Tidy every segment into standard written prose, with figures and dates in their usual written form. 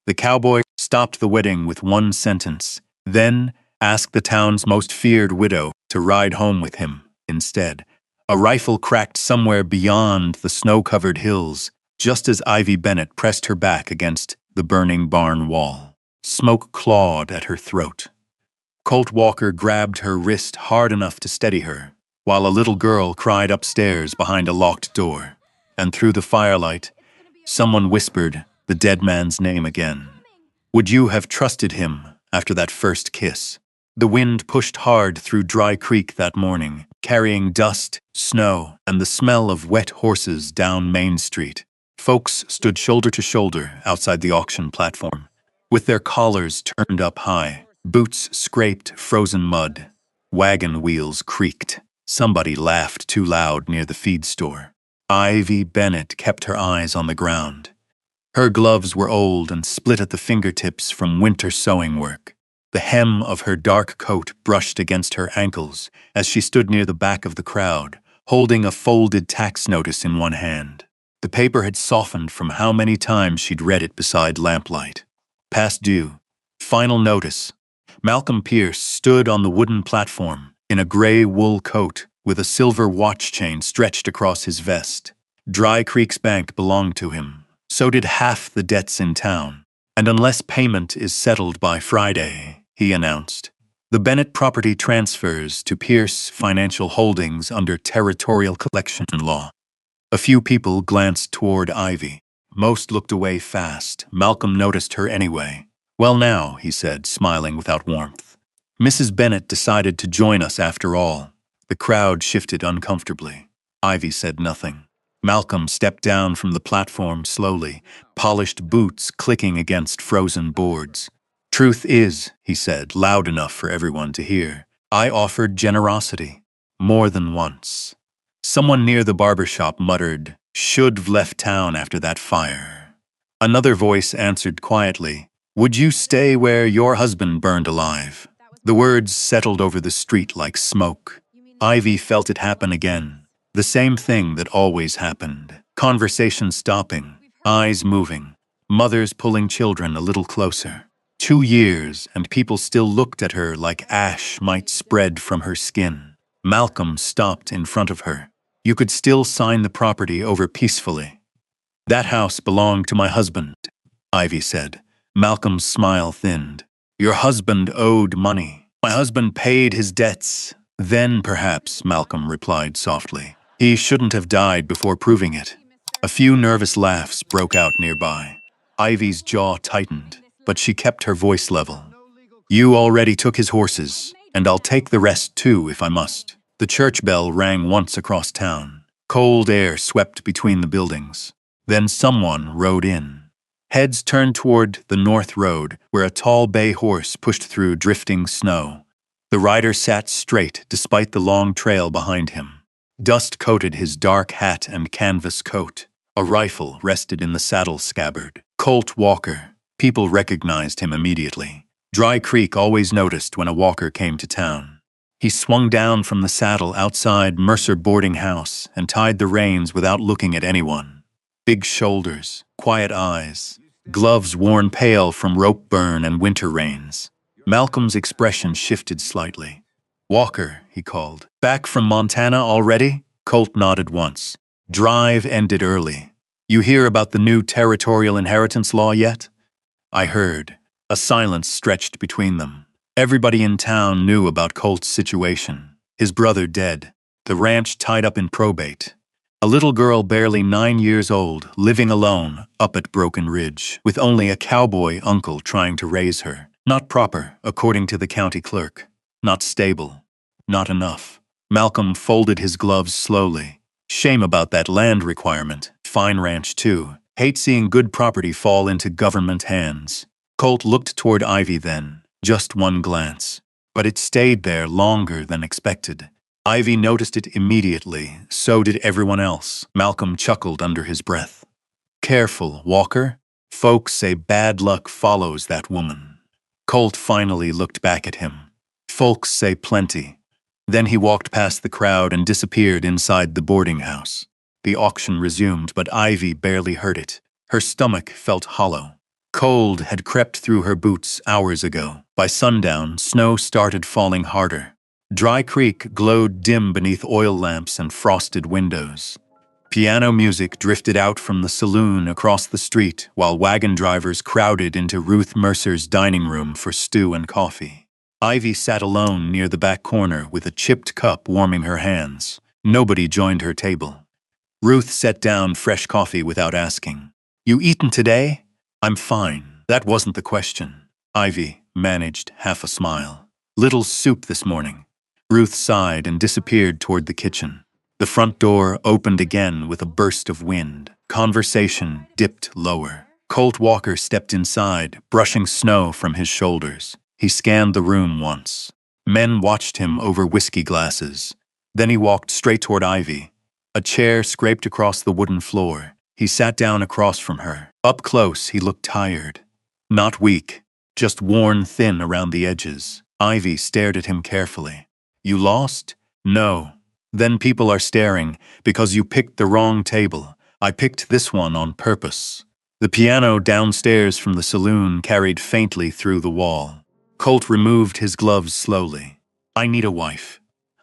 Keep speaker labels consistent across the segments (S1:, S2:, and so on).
S1: The cowboy stopped the wedding with one sentence, then asked the town's most feared widow to ride home with him instead. A rifle cracked somewhere beyond the snow-covered hills, just as Ivy Bennett pressed her back against the burning barn wall. Smoke clawed at her throat. Colt Walker grabbed her wrist hard enough to steady her, while a little girl cried upstairs behind a locked door. And through the firelight, someone whispered the dead man's name again. Would you have trusted him after that first kiss? The wind pushed hard through Dry Creek that morning, carrying dust, snow, and the smell of wet horses down Main Street. Folks stood shoulder to shoulder outside the auction platform, with their collars turned up high. Boots scraped frozen mud. Wagon wheels creaked. Somebody laughed too loud near the feed store. Ivy Bennett kept her eyes on the ground. Her gloves were old and split at the fingertips from winter sewing work. The hem of her dark coat brushed against her ankles as she stood near the back of the crowd, holding a folded tax notice in one hand. The paper had softened from how many times she'd read it beside lamplight. Past due. Final notice. Malcolm Pierce stood on the wooden platform in a gray wool coat with a silver watch chain stretched across his vest. Dry Creek's bank belonged to him. So did half the debts in town. And unless payment is settled by Friday, he announced, the Bennett property transfers to Pierce Financial Holdings under territorial collection law. A few people glanced toward Ivy. Most looked away fast. Malcolm noticed her anyway. Well now, he said, smiling without warmth. Mrs. Bennett decided to join us after all. The crowd shifted uncomfortably. Ivy said nothing. Malcolm stepped down from the platform slowly, polished boots clicking against frozen boards. Truth is, he said, loud enough for everyone to hear, I offered generosity. More than once. Someone near the barber shop muttered, should've left town after that fire. Another voice answered quietly, would you stay where your husband burned alive? The words settled over the street like smoke. Ivy felt it happen again. The same thing that always happened. Conversation stopping, eyes moving, mothers pulling children a little closer. 2 years, and people still looked at her like ash might spread from her skin. Malcolm stopped in front of her. You could still sign the property over peacefully. That house belonged to my husband, Ivy said. Malcolm's smile thinned. Your husband owed money. My husband paid his debts. Then perhaps, Malcolm replied softly. He shouldn't have died before proving it. A few nervous laughs broke out nearby. Ivy's jaw tightened, but she kept her voice level. You already took his horses, and I'll take the rest too if I must. The church bell rang once across town. Cold air swept between the buildings. Then someone rode in. Heads turned toward the north road, where a tall bay horse pushed through drifting snow. The rider sat straight despite the long trail behind him. Dust coated his dark hat and canvas coat. A rifle rested in the saddle scabbard. Colt Walker. People recognized him immediately. Dry Creek always noticed when a Walker came to town. He swung down from the saddle outside Mercer boarding house and tied the reins without looking at anyone. Big shoulders, quiet eyes, gloves worn pale from rope burn and winter rains. Malcolm's expression shifted slightly. Walker, he called. Back from Montana already? Colt nodded once. Drive ended early. You hear about the new territorial inheritance law yet? I heard. A silence stretched between them. Everybody in town knew about Colt's situation. His brother dead. The ranch tied up in probate. A little girl barely 9 years old, living alone up at Broken Ridge, with only a cowboy uncle trying to raise her. Not proper, according to the county clerk. Not stable. Not enough. Malcolm folded his gloves slowly. Shame about that land requirement. Fine ranch, too. Hate seeing good property fall into government hands. Colt looked toward Ivy then. Just one glance. But it stayed there longer than expected. Ivy noticed it immediately. So did everyone else. Malcolm chuckled under his breath. Careful, Walker. Folks say bad luck follows that woman. Colt finally looked back at him. Folks say plenty. Then he walked past the crowd and disappeared inside the boarding house. The auction resumed, but Ivy barely heard it. Her stomach felt hollow. Cold had crept through her boots hours ago. By sundown, snow started falling harder. Dry Creek glowed dim beneath oil lamps and frosted windows. Piano music drifted out from the saloon across the street while wagon drivers crowded into Ruth Mercer's dining room for stew and coffee. Ivy sat alone near the back corner with a chipped cup warming her hands. Nobody joined her table. Ruth set down fresh coffee without asking. "You eaten today?" "I'm fine." That wasn't the question. Ivy managed half a smile. "Little soup this morning." Ruth sighed and disappeared toward the kitchen. The front door opened again with a burst of wind. Conversation dipped lower. Colt Walker stepped inside, brushing snow from his shoulders. He scanned the room once. Men watched him over whiskey glasses. Then he walked straight toward Ivy. A chair scraped across the wooden floor. He sat down across from her. Up close, he looked tired. Not weak, just worn thin around the edges. Ivy stared at him carefully. "You lost?" "No." "Then people are staring because you picked the wrong table. I picked this one on purpose." The piano downstairs from the saloon carried faintly through the wall. Colt removed his gloves slowly. "I need a wife."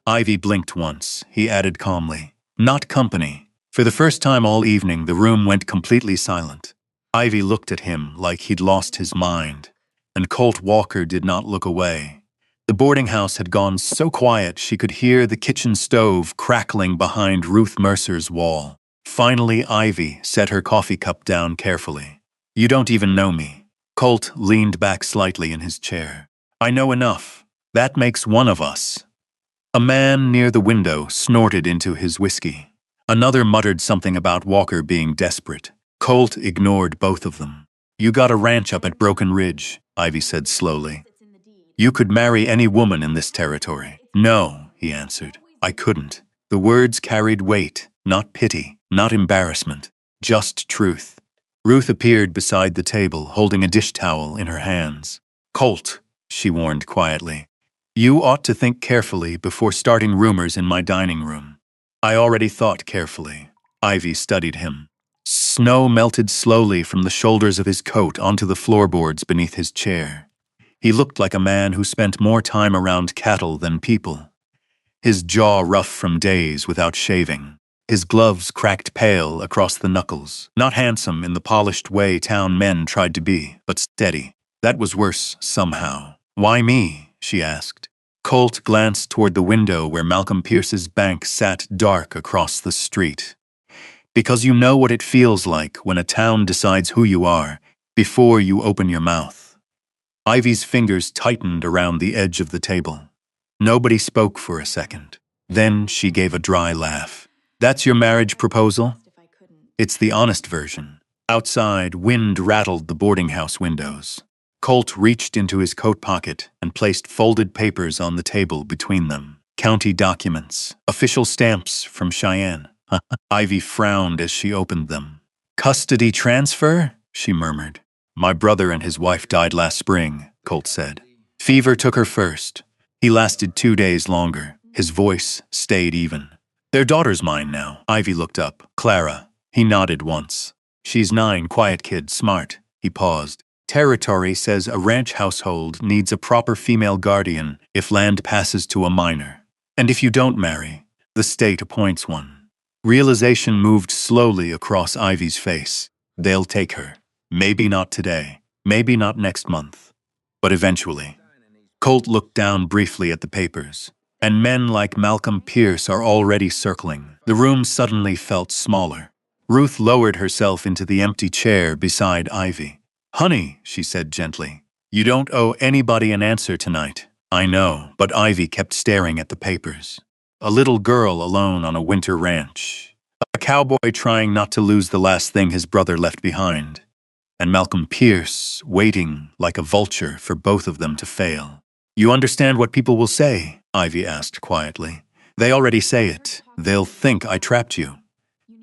S1: Ivy blinked once. He added calmly, "Not company." For the first time all evening, the room went completely silent. Ivy looked at him like he'd lost his mind, and Colt Walker did not look away. The boarding house had gone so quiet she could hear the kitchen stove crackling behind Ruth Mercer's wall. Finally, Ivy set her coffee cup down carefully. "You don't even know me." Colt leaned back slightly in his chair. "I know enough. That makes one of us." A man near the window snorted into his whiskey. Another muttered something about Walker being desperate. Colt ignored both of them. "You got a ranch up at Broken Ridge," Ivy said slowly. "You could marry any woman in this territory." "No," he answered. "I couldn't." The words carried weight, not pity, not embarrassment, just truth. Ruth appeared beside the table, holding a dish towel in her hands. "Colt," she warned quietly, "you ought to think carefully before starting rumors in my dining room." "I already thought carefully." Ivy studied him. Snow melted slowly from the shoulders of his coat onto the floorboards beneath his chair. He looked like a man who spent more time around cattle than people. His jaw rough from days without shaving. His gloves cracked pale across the knuckles. Not handsome in the polished way town men tried to be, but steady. That was worse somehow. "Why me?" she asked. Colt glanced toward the window where Malcolm Pierce's bank sat dark across the street. "Because you know what it feels like when a town decides who you are before you open your mouth." Ivy's fingers tightened around the edge of the table. Nobody spoke for a second. Then she gave a dry laugh. "That's your marriage proposal?" "It's the honest version." Outside, wind rattled the boarding house windows. Colt reached into his coat pocket and placed folded papers on the table between them. County documents, official stamps from Cheyenne. Ivy frowned as she opened them. "Custody transfer?" she murmured. "My brother and his wife died last spring," Colt said. "Fever took her first. He lasted 2 days longer. His voice stayed even. Their daughter's mine now." Ivy looked up. "Clara." He nodded once. "She's 9, quiet kid, smart." He paused. "Territory says a ranch household needs a proper female guardian if land passes to a minor. And if you don't marry, the state appoints one." Realization moved slowly across Ivy's face. They'll take her. Maybe not today. Maybe not next month. But eventually. Colt looked down briefly at the papers. "And men like Malcolm Pierce are already circling." The room suddenly felt smaller. Ruth lowered herself into the empty chair beside Ivy. "Honey," she said gently, "you don't owe anybody an answer tonight." "I know," but Ivy kept staring at the papers. A little girl alone on a winter ranch. A cowboy trying not to lose the last thing his brother left behind. And Malcolm Pierce waiting like a vulture for both of them to fail. "You understand what people will say?" Ivy asked quietly. "They already say it. They'll think I trapped you."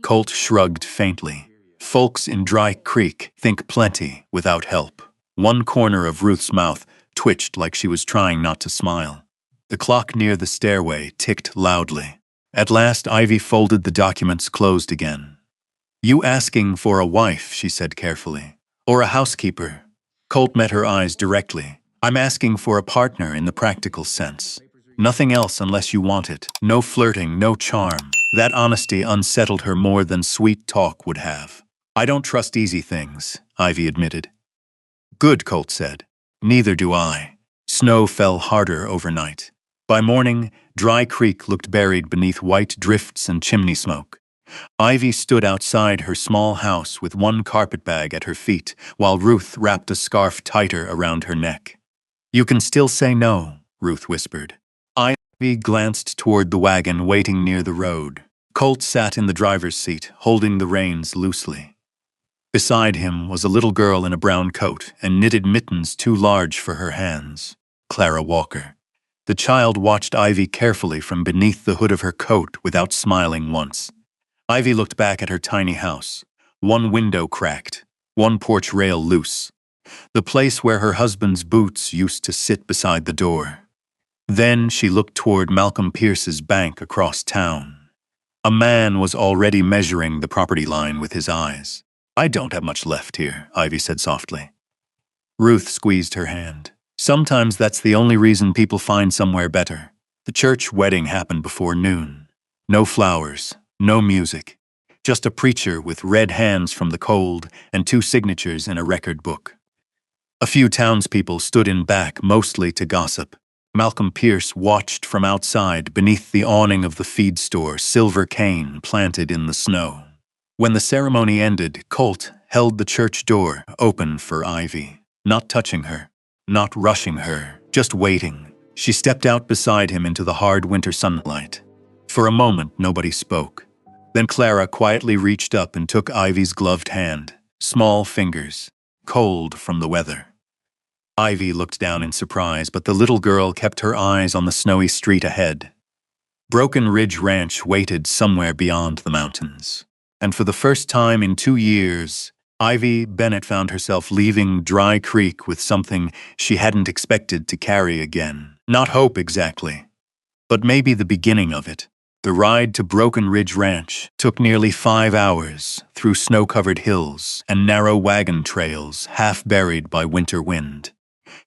S1: Colt shrugged faintly. "Folks in Dry Creek think plenty without help." One corner of Ruth's mouth twitched like she was trying not to smile. The clock near the stairway ticked loudly. At last, Ivy folded the documents closed again. "You asking for a wife," she said carefully, "or a housekeeper?" Colt met her eyes directly. I'm asking for a partner in the practical sense. Nothing else unless you want it. No flirting, no charm. That honesty unsettled her more than sweet talk would have. I don't trust easy things, Ivy admitted. Good, Colt said. Neither do I. Snow fell harder overnight. By morning, Dry Creek looked buried beneath white drifts and chimney smoke. Ivy stood outside her small house with one carpetbag at her feet, while Ruth wrapped a scarf tighter around her neck. You can still say no, Ruth whispered. Ivy glanced toward the wagon waiting near the road. Colt sat in the driver's seat, holding the reins loosely. Beside him was a little girl in a brown coat and knitted mittens too large for her hands, Clara Walker. The child watched Ivy carefully from beneath the hood of her coat without smiling once. Ivy looked back at her tiny house, one window cracked, one porch rail loose, the place where her husband's boots used to sit beside the door. Then she looked toward Malcolm Pierce's bank across town. A man was already measuring the property line with his eyes. I don't have much left here, Ivy said softly. Ruth squeezed her hand. Sometimes that's the only reason people find somewhere better. The church wedding happened before noon. No flowers, no music. Just a preacher with red hands from the cold and 2 signatures in a record book. A few townspeople stood in back, mostly to gossip. Malcolm Pierce watched from outside beneath the awning of the feed store, silver cane planted in the snow. When the ceremony ended, Colt held the church door open for Ivy, not touching her, not rushing her, just waiting. She stepped out beside him into the hard winter sunlight. For a moment, nobody spoke. Then Clara quietly reached up and took Ivy's gloved hand, small fingers, cold from the weather. Ivy looked down in surprise, but the little girl kept her eyes on the snowy street ahead. Broken Ridge Ranch waited somewhere beyond the mountains. And for the first time in 2 years, Ivy Bennett found herself leaving Dry Creek with something she hadn't expected to carry again. Not hope exactly, but maybe the beginning of it. The ride to Broken Ridge Ranch took nearly 5 hours through snow-covered hills and narrow wagon trails half buried by winter wind.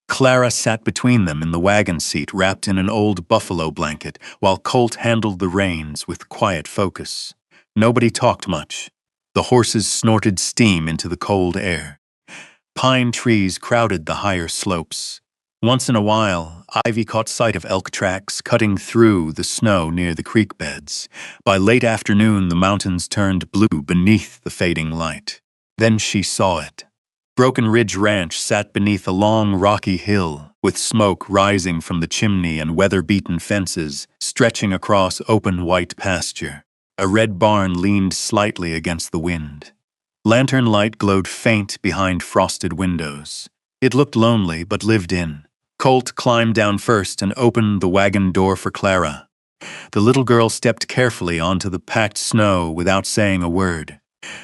S1: Clara sat between them in the wagon seat wrapped in an old buffalo blanket while Colt handled the reins with quiet focus. Nobody talked much. The horses snorted steam into the cold air. Pine trees crowded the higher slopes. Once in a while, Ivy caught sight of elk tracks cutting through the snow near the creek beds. By late afternoon, the mountains turned blue beneath the fading light. Then she saw it. Broken Ridge Ranch sat beneath a long rocky hill, with smoke rising from the chimney and weather-beaten fences stretching across open white pasture. A red barn leaned slightly against the wind. Lantern light glowed faint behind frosted windows. It looked lonely, but lived in. Colt climbed down first and opened the wagon door for Clara. The little girl stepped carefully onto the packed snow without saying a word.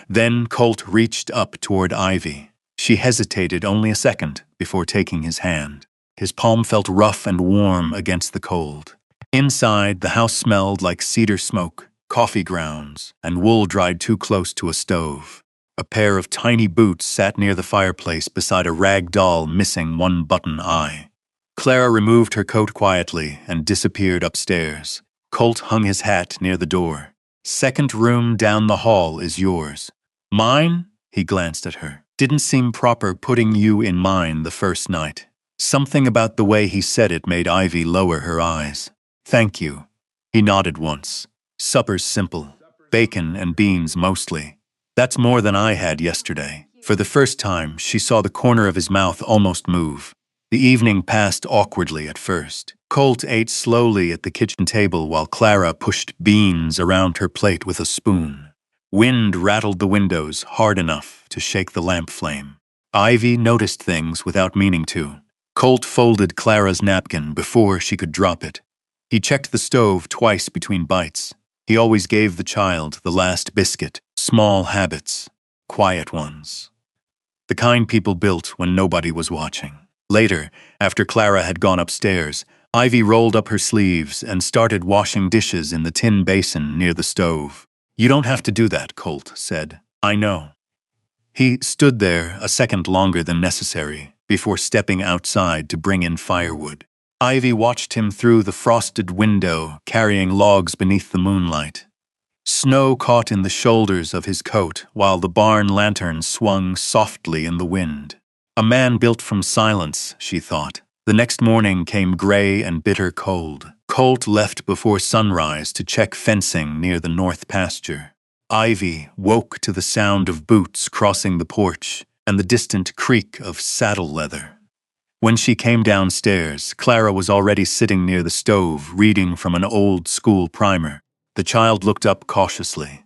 S1: Then Colt reached up toward Ivy. She hesitated only a second before taking his hand. His palm felt rough and warm against the cold. Inside, the house smelled like cedar smoke, coffee grounds, and wool dried too close to a stove. A pair of tiny boots sat near the fireplace beside a rag doll missing one button eye. Clara removed her coat quietly and disappeared upstairs. Colt hung his hat near the door. Second room down the hall is yours. Mine? He glanced at her. Didn't seem proper putting you in mine the first night. Something about the way he said it made Ivy lower her eyes. Thank you. He nodded once. Supper's simple. Bacon and beans mostly. That's more than I had yesterday. For the first time, she saw the corner of his mouth almost move. The evening passed awkwardly at first. Colt ate slowly at the kitchen table while Clara pushed beans around her plate with a spoon. Wind rattled the windows hard enough to shake the lamp flame. Ivy noticed things without meaning to. Colt folded Clara's napkin before she could drop it. He checked the stove twice between bites. He always gave the child the last biscuit. Small habits, quiet ones. The kind people built when nobody was watching. Later, after Clara had gone upstairs, Ivy rolled up her sleeves and started washing dishes in the tin basin near the stove. You don't have to do that, Colt said. I know. He stood there a second longer than necessary before stepping outside to bring in firewood. Ivy watched him through the frosted window, carrying logs beneath the moonlight. Snow caught in the shoulders of his coat while the barn lantern swung softly in the wind. A man built from silence, she thought. The next morning came gray and bitter cold. Colt left before sunrise to check fencing near the north pasture. Ivy woke to the sound of boots crossing the porch and the distant creak of saddle leather. When she came downstairs, Clara was already sitting near the stove, reading from an old-school primer. The child looked up cautiously.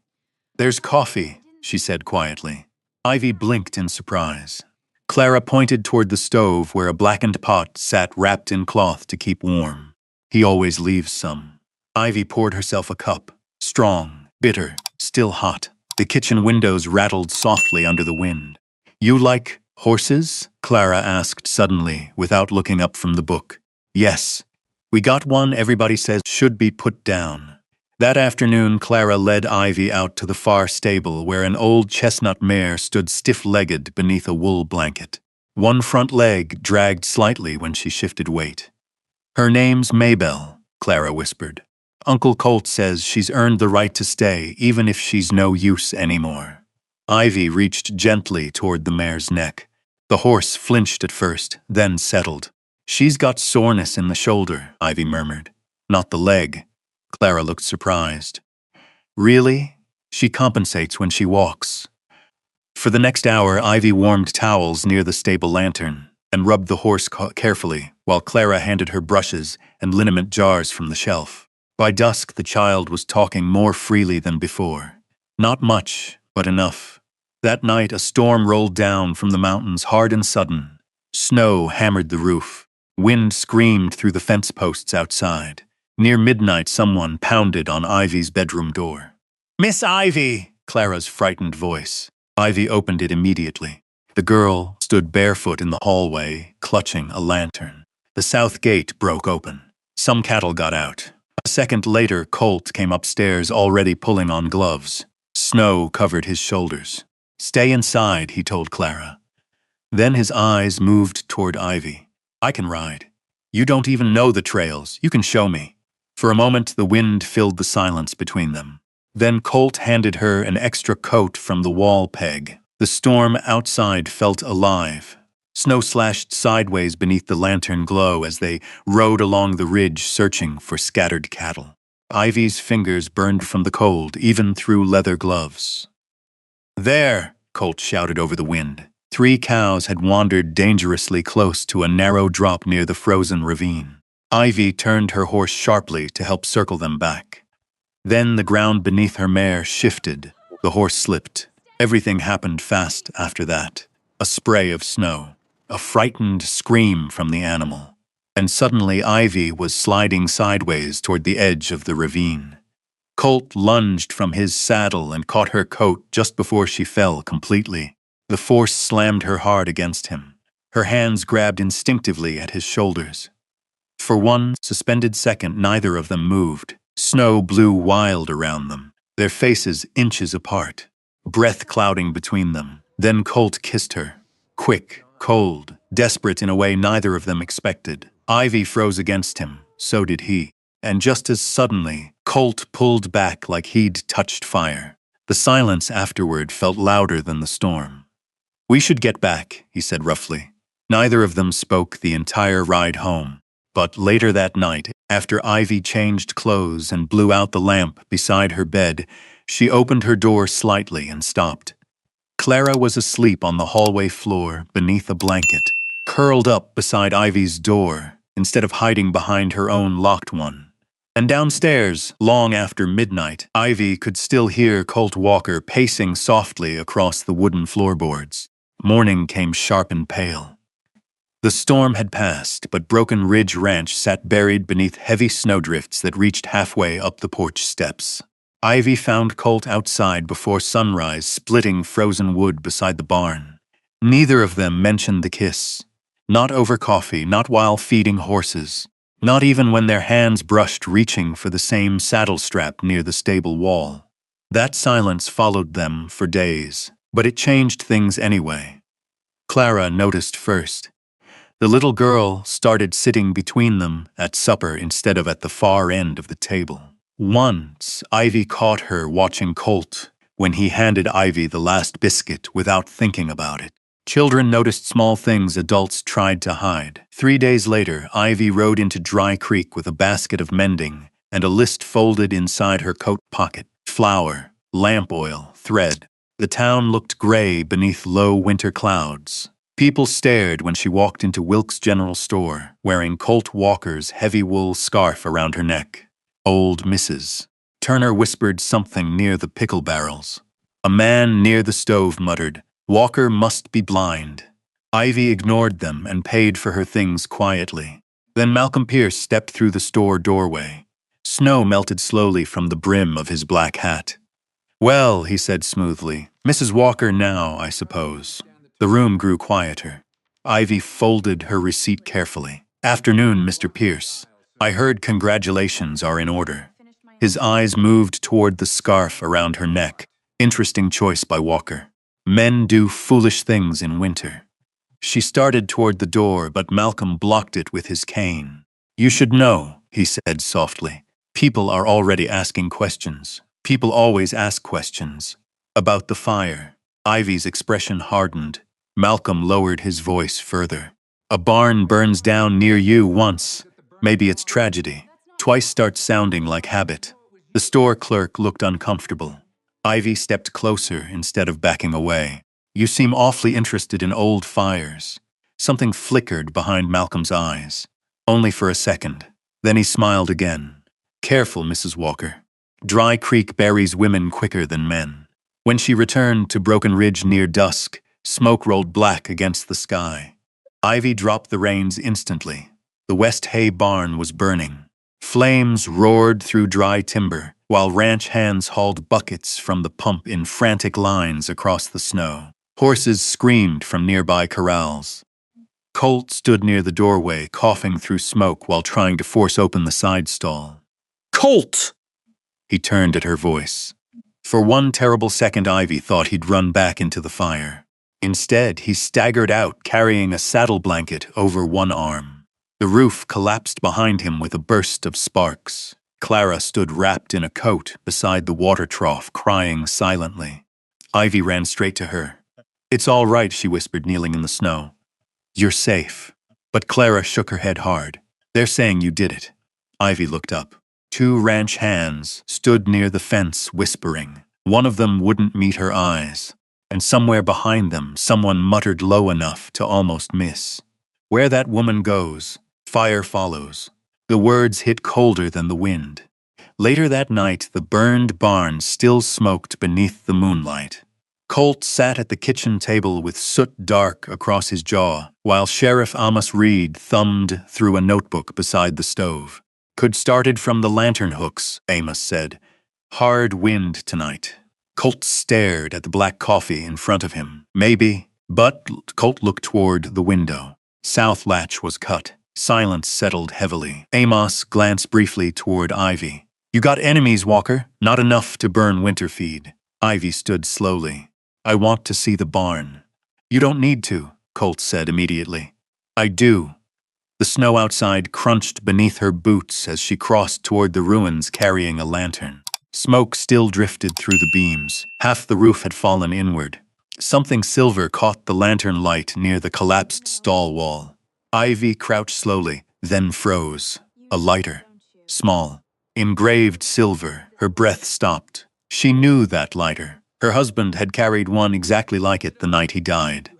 S1: "There's coffee," she said quietly. Ivy blinked in surprise. Clara pointed toward the stove where a blackened pot sat wrapped in cloth to keep warm. "He always leaves some." Ivy poured herself a cup. Strong, bitter, still hot. The kitchen windows rattled softly under the wind. "You like horses?" Clara asked suddenly, without looking up from the book. "Yes. We got one everybody says should be put down." That afternoon, Clara led Ivy out to the far stable where an old chestnut mare stood stiff-legged beneath a wool blanket. One front leg dragged slightly when she shifted weight. "Her name's Maybelle," Clara whispered. "Uncle Colt says she's earned the right to stay even if she's no use anymore." Ivy reached gently toward the mare's neck. The horse flinched at first, then settled. "She's got soreness in the shoulder," Ivy murmured. "Not the leg." Clara looked surprised. "Really? She compensates when she walks." For the next hour, Ivy warmed towels near the stable lantern and rubbed the horse carefully while Clara handed her brushes and liniment jars from the shelf. By dusk, the child was talking more freely than before. Not much, but enough. That night, a storm rolled down from the mountains hard and sudden. Snow hammered the roof. Wind screamed through the fence posts outside. Near midnight, someone pounded on Ivy's bedroom door. "Miss Ivy!" Clara's frightened voice. Ivy opened it immediately. The girl stood barefoot in the hallway, clutching a lantern. The south gate broke open. Some cattle got out. A second later, Colt came upstairs already pulling on gloves. Snow covered his shoulders. "Stay inside," he told Clara. Then his eyes moved toward Ivy. "I can ride. You don't even know the trails. You can show me." For a moment, the wind filled the silence between them. Then Colt handed her an extra coat from the wall peg. The storm outside felt alive. Snow slashed sideways beneath the lantern glow as they rode along the ridge searching for scattered cattle. Ivy's fingers burned from the cold, even through leather gloves. "There!" Colt shouted over the wind. 3 cows had wandered dangerously close to a narrow drop near the frozen ravine. Ivy turned her horse sharply to help circle them back. Then the ground beneath her mare shifted. The horse slipped. Everything happened fast after that. A spray of snow. A frightened scream from the animal. And suddenly Ivy was sliding sideways toward the edge of the ravine. Colt lunged from his saddle and caught her coat just before she fell completely. The force slammed her hard against him. Her hands grabbed instinctively at his shoulders. For one suspended second, neither of them moved. Snow blew wild around them, their faces inches apart, breath clouding between them. Then Colt kissed her. Quick, cold, desperate in a way neither of them expected. Ivy froze against him, so did he. And just as suddenly, Colt pulled back like he'd touched fire. The silence afterward felt louder than the storm. "We should get back," he said roughly. Neither of them spoke the entire ride home. But later that night, after Ivy changed clothes and blew out the lamp beside her bed, she opened her door slightly and stopped. Clara was asleep on the hallway floor beneath a blanket, curled up beside Ivy's door instead of hiding behind her own locked one. And downstairs, long after midnight, Ivy could still hear Colt Walker pacing softly across the wooden floorboards. Morning came sharp and pale. The storm had passed, but Broken Ridge Ranch sat buried beneath heavy snowdrifts that reached halfway up the porch steps. Ivy found Colt outside before sunrise, splitting frozen wood beside the barn. Neither of them mentioned the kiss. Not over coffee, not while feeding horses. Not even when their hands brushed reaching for the same saddle strap near the stable wall. That silence followed them for days, but it changed things anyway. Clara noticed first. The little girl started sitting between them at supper instead of at the far end of the table. Once, Ivy caught her watching Colt when he handed Ivy the last biscuit without thinking about it. Children noticed small things adults tried to hide. 3 days later, Ivy rode into Dry Creek with a basket of mending and a list folded inside her coat pocket. Flour, lamp oil, thread. The town looked gray beneath low winter clouds. People stared when she walked into Wilkes General Store, wearing Colt Walker's heavy wool scarf around her neck. Old Mrs. Turner whispered something near the pickle barrels. A man near the stove muttered, "Walker must be blind." Ivy ignored them and paid for her things quietly. Then Malcolm Pierce stepped through the store doorway. Snow melted slowly from the brim of his black hat. "Well," he said smoothly, "Mrs. Walker now, I suppose." The room grew quieter. Ivy folded her receipt carefully. "Afternoon, Mr. Pierce. I heard congratulations are in order." His eyes moved toward the scarf around her neck. Interesting choice by Walker. Men do foolish things in winter. She started toward the door, but Malcolm blocked it with his cane. "You should know," he said softly. "People are already asking questions. People always ask questions. About the fire." Ivy's expression hardened. Malcolm lowered his voice further. "A barn burns down near you once. Maybe it's tragedy. Twice starts sounding like habit." The store clerk looked uncomfortable. Ivy stepped closer instead of backing away. "You seem awfully interested in old fires." Something flickered behind Malcolm's eyes. Only for a second. Then he smiled again. "Careful, Mrs. Walker. Dry Creek buries women quicker than men." When she returned to Broken Ridge near dusk, smoke rolled black against the sky. Ivy dropped the reins instantly. The West Hay barn was burning. Flames roared through dry timber, while ranch hands hauled buckets from the pump in frantic lines across the snow. Horses screamed from nearby corrals. Colt stood near the doorway, coughing through smoke while trying to force open the side stall. "Colt!" He turned at her voice. For one terrible second, Ivy thought he'd run back into the fire. Instead, he staggered out, carrying a saddle blanket over one arm. The roof collapsed behind him with a burst of sparks. Clara stood wrapped in a coat beside the water trough, crying silently. Ivy ran straight to her. "It's all right," she whispered, kneeling in the snow. "You're safe." But Clara shook her head hard. "They're saying you did it." Ivy looked up. 2 ranch hands stood near the fence, whispering. One of them wouldn't meet her eyes. And somewhere behind them, someone muttered low enough to almost miss. "Where that woman goes, fire follows." The words hit colder than the wind. Later that night, the burned barn still smoked beneath the moonlight. Colt sat at the kitchen table with soot dark across his jaw, while Sheriff Amos Reed thumbed through a notebook beside the stove. "Could started from the lantern hooks," Amos said. "Hard wind tonight." Colt stared at the black coffee in front of him. "Maybe," but Colt looked toward the window. South latch was cut. Silence settled heavily. Amos glanced briefly toward Ivy. "You got enemies, Walker. Not enough to burn winter feed." Ivy stood slowly. "I want to see the barn." "You don't need to," Colt said immediately. "I do." The snow outside crunched beneath her boots as she crossed toward the ruins carrying a lantern. Smoke still drifted through the beams. Half the roof had fallen inward. Something silver caught the lantern light near the collapsed stall wall. Ivy crouched slowly, then froze. A lighter. Small. Engraved silver. Her breath stopped. She knew that lighter. Her husband had carried one exactly like it the night he died.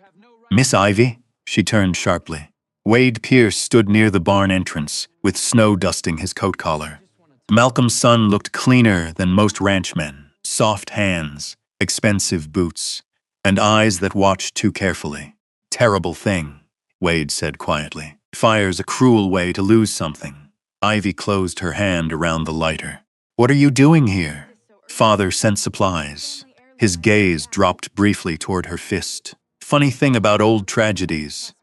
S1: "Miss Ivy?" She turned sharply. Wade Pierce stood near the barn entrance, with snow dusting his coat collar. Malcolm's son looked cleaner than most ranchmen. Soft hands, expensive boots, and eyes that watched too carefully. "Terrible thing," Wade said quietly. "Fire's a cruel way to lose something." Ivy closed her hand around the lighter. "What are you doing here?" "Father sent supplies." His gaze dropped briefly toward her fist. "Funny thing about old tragedies.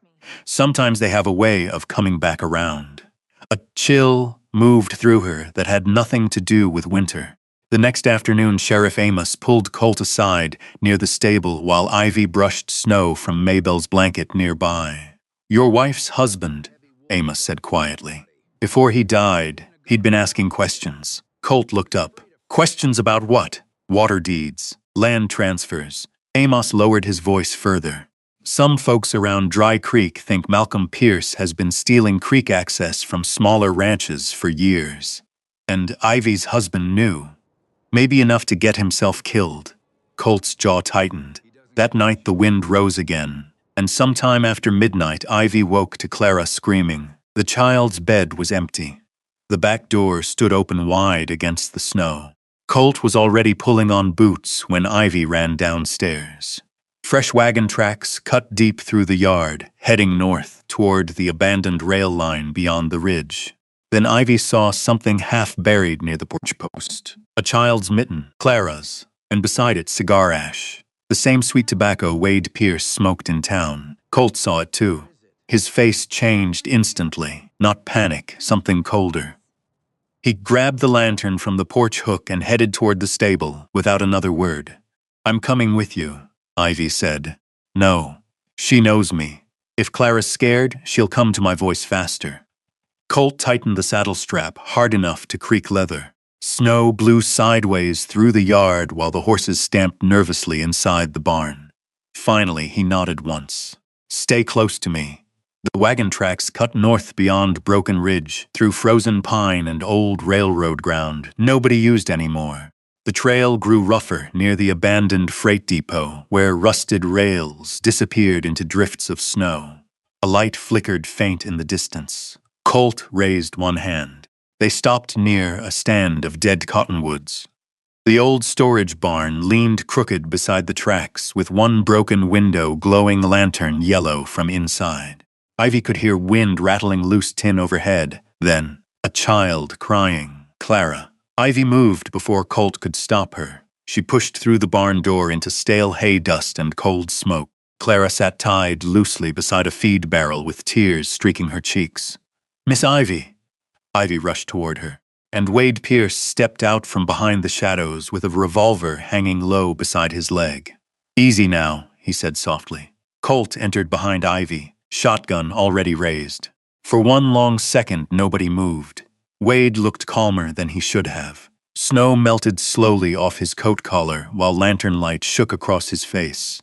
S1: Sometimes they have a way of coming back around." A chill moved through her that had nothing to do with winter. The next afternoon, Sheriff Amos pulled Colt aside near the stable while Ivy brushed snow from Maybelle's blanket nearby. Your wife's husband, Amos said quietly. Before he died, he'd been asking questions. Colt looked up. Questions about what? Water deeds, land transfers. Amos lowered his voice further. Some folks around Dry Creek think Malcolm Pierce has been stealing creek access from smaller ranches for years. And Ivy's husband knew. Maybe enough to get himself killed. Colt's jaw tightened. That night the wind rose again, and sometime after midnight Ivy woke to Clara screaming. The child's bed was empty. The back door stood open wide against the snow. Colt was already pulling on boots when Ivy ran downstairs. Fresh wagon tracks cut deep through the yard, heading north toward the abandoned rail line beyond the ridge. Then Ivy saw something half buried near the porch post. A child's mitten, Clara's, and beside it cigar ash. The same sweet tobacco Wade Pierce smoked in town. Colt saw it too. His face changed instantly, not panic, something colder. He grabbed the lantern from the porch hook and headed toward the stable without another word. I'm coming with you, Ivy said. No, she knows me. If Clara's scared, she'll come to my voice faster. Colt tightened the saddle strap hard enough to creak leather. Snow blew sideways through the yard while the horses stamped nervously inside the barn. Finally, he nodded once. Stay close to me. The wagon tracks cut north beyond Broken Ridge, through frozen pine and old railroad ground nobody used anymore. The trail grew rougher near the abandoned freight depot, where rusted rails disappeared into drifts of snow. A light flickered faint in the distance. Colt raised one hand. They stopped near a stand of dead cottonwoods. The old storage barn leaned crooked beside the tracks, with one broken window glowing lantern yellow from inside. Ivy could hear wind rattling loose tin overhead, then a child crying, Clara. Ivy moved before Colt could stop her. She pushed through the barn door into stale hay dust and cold smoke. Clara sat tied loosely beside a feed barrel with tears streaking her cheeks. Miss Ivy! Ivy rushed toward her, and Wade Pierce stepped out from behind the shadows with a revolver hanging low beside his leg. Easy now, he said softly. Colt entered behind Ivy, shotgun already raised. For one long second, nobody moved. Wade looked calmer than he should have. Snow melted slowly off his coat collar while lantern light shook across his face.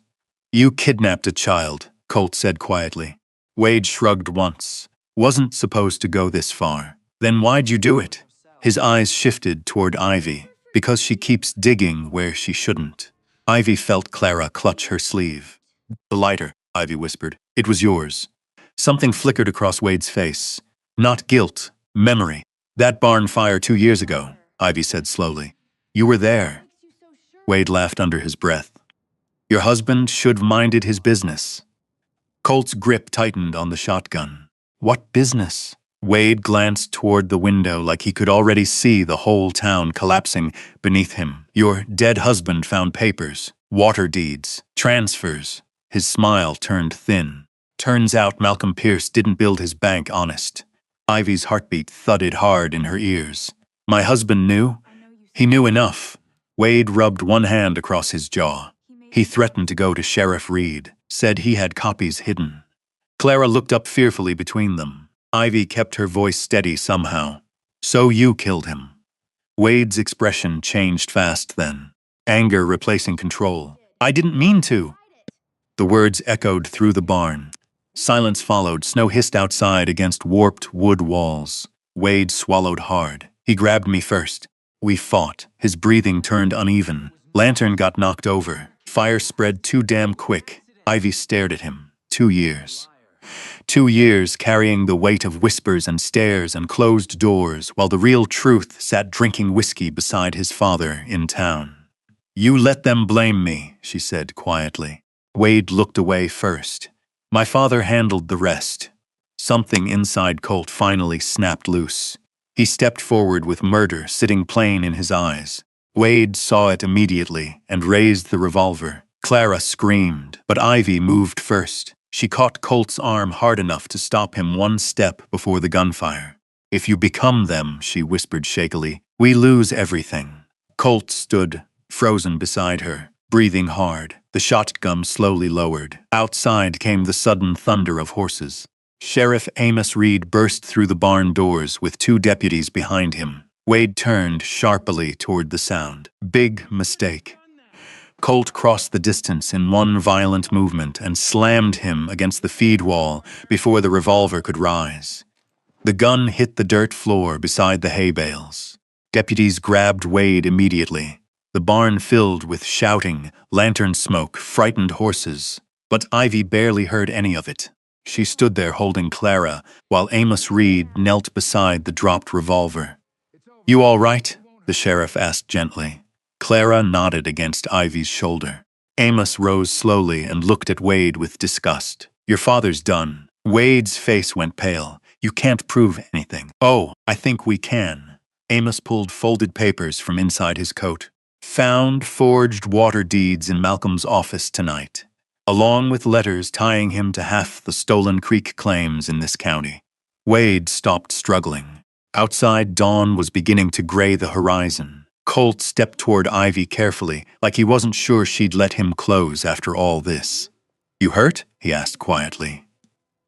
S1: You kidnapped a child, Colt said quietly. Wade shrugged once. Wasn't supposed to go this far. Then why'd you do it? His eyes shifted toward Ivy. Because she keeps digging where she shouldn't. Ivy felt Clara clutch her sleeve. The lighter, Ivy whispered. It was yours. Something flickered across Wade's face. Not guilt, memory. That barn fire 2 years ago, Ivy said slowly. You were there. Wade laughed under his breath. Your husband should have minded his business. Colt's grip tightened on the shotgun. What business? Wade glanced toward the window like he could already see the whole town collapsing beneath him. Your dead husband found papers, water deeds, transfers. His smile turned thin. Turns out Malcolm Pierce didn't build his bank honest. Ivy's heartbeat thudded hard in her ears. My husband knew? He knew enough. Wade rubbed one hand across his jaw. He threatened to go to Sheriff Reed, said he had copies hidden. Clara looked up fearfully between them. Ivy kept her voice steady somehow. So you killed him. Wade's expression changed fast then. Anger replacing control. I didn't mean to. The words echoed through the barn. Silence followed. Snow hissed outside against warped wood walls. Wade swallowed hard. He grabbed me first. We fought. His breathing turned uneven. Lantern got knocked over. Fire spread too damn quick. Ivy stared at him. 2 years. 2 years carrying the weight of whispers and stares and closed doors while the real truth sat drinking whiskey beside his father in town. You let them blame me, she said quietly. Wade looked away first. My father handled the rest. Something inside Colt finally snapped loose. He stepped forward with murder sitting plain in his eyes. Wade saw it immediately and raised the revolver. Clara screamed, but Ivy moved first. She caught Colt's arm hard enough to stop him one step before the gunfire. If you become them, she whispered shakily, we lose everything. Colt stood, frozen beside her. breathing hard, the shotgun slowly lowered. Outside came the sudden thunder of horses. Sheriff Amos Reed burst through the barn doors with 2 deputies behind him. Wade turned sharply toward the sound. Big mistake. Colt crossed the distance in one violent movement and slammed him against the feed wall before the revolver could rise. The gun hit the dirt floor beside the hay bales. Deputies grabbed Wade immediately. The barn filled with shouting, lantern smoke, frightened horses. But Ivy barely heard any of it. She stood there holding Clara, while Amos Reed knelt beside the dropped revolver. "You all right?" the sheriff asked gently. Clara nodded against Ivy's shoulder. Amos rose slowly and looked at Wade with disgust. "Your father's done." Wade's face went pale. "You can't prove anything." "Oh, I think we can." Amos pulled folded papers from inside his coat. "Found forged water deeds in Malcolm's office tonight, along with letters tying him to half the Stolen Creek claims in this county." Wade stopped struggling. Outside, dawn was beginning to gray the horizon. Colt stepped toward Ivy carefully, like he wasn't sure she'd let him close after all this. "You hurt?" he asked quietly.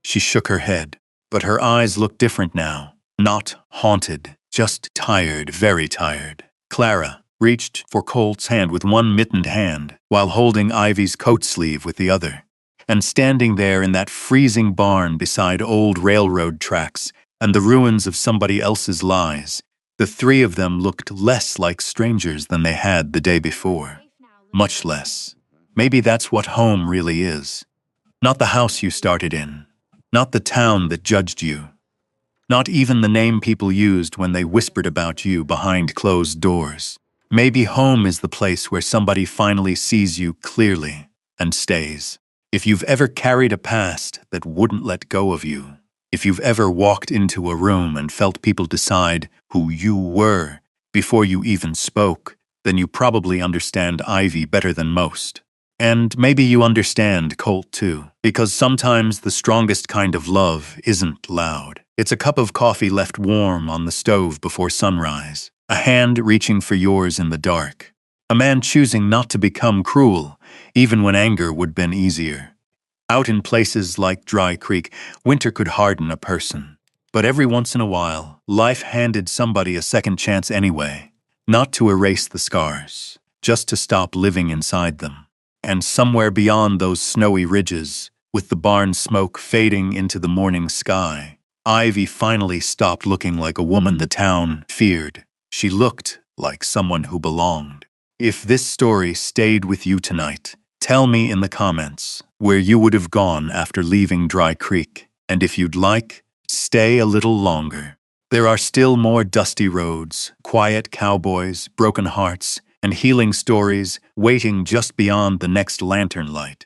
S1: She shook her head, but her eyes looked different now. Not haunted, just tired, very tired. Clara reached for Colt's hand with one mittened hand, while holding Ivy's coat sleeve with the other. And standing there in that freezing barn beside old railroad tracks and the ruins of somebody else's lies, the 3 of them looked less like strangers than they had the day before. Much less. Maybe that's what home really is. Not the house you started in. Not the town that judged you. Not even the name people used when they whispered about you behind closed doors. Maybe home is the place where somebody finally sees you clearly and stays. If you've ever carried a past that wouldn't let go of you, if you've ever walked into a room and felt people decide who you were before you even spoke, then you probably understand Ivy better than most. And maybe you understand Colt too, because sometimes the strongest kind of love isn't loud. It's a cup of coffee left warm on the stove before sunrise, a hand reaching for yours in the dark, a man choosing not to become cruel, even when anger would have been easier. Out in places like Dry Creek, winter could harden a person. But every once in a while, life handed somebody a second chance anyway. Not to erase the scars, just to stop living inside them. And somewhere beyond those snowy ridges, with the barn smoke fading into the morning sky, Ivy finally stopped looking like a woman the town feared. She looked like someone who belonged. If this story stayed with you tonight, tell me in the comments where you would have gone after leaving Dry Creek, and if you'd like, stay a little longer. There are still more dusty roads, quiet cowboys, broken hearts, and healing stories waiting just beyond the next lantern light.